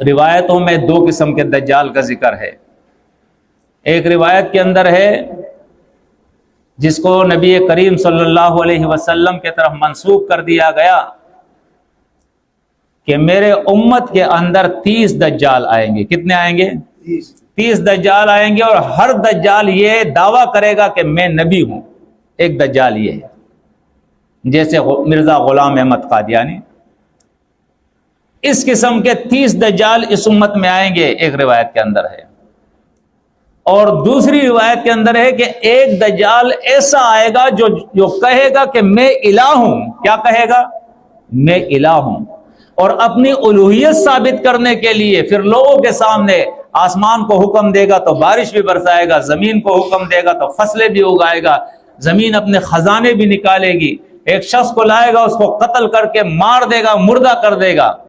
रिवायतों में दो किस्म के दज्जाल का जिक्र है। एक रिवायत के अंदर है जिसको नबी करीम सल्लल्लाहु अलैहि वसल्लम के तरफ मंसूब कर दिया गया कि मेरे उम्मत के अंदर 30 दज्जाल आएंगे। कितने आएंगे? 30 दज्जाल आएंगे, और हर दज्जाल ये दावा करेगा कि मैं नबी हूं। एक दज्जाल ये है, जैसे मिर्जा गुलाम अहमद कादियानी। इस किस्म के 30 दज्जाल इस उम्मत में आएंगे, एक रिवायत के अंदर है। और दूसरी रिवायत के अंदर है कि एक दज्जाल ऐसा आएगा जो कहेगा कि मैं इलाह हूं। क्या कहेगा? मैं इलाह हूं। और अपनी उलूहियत साबित करने के लिए फिर लोगों के सामने आसमान को हुक्म देगा तो बारिश भी बरसाएगा, जमीन को हुक्म देगा तो फसलें भी उगाएगा, जमीन अपने खजाने भी निकालेगी। एक शख्स को लाएगा, उसको कत्ल करके मार देगा, मुर्दा कर देगा।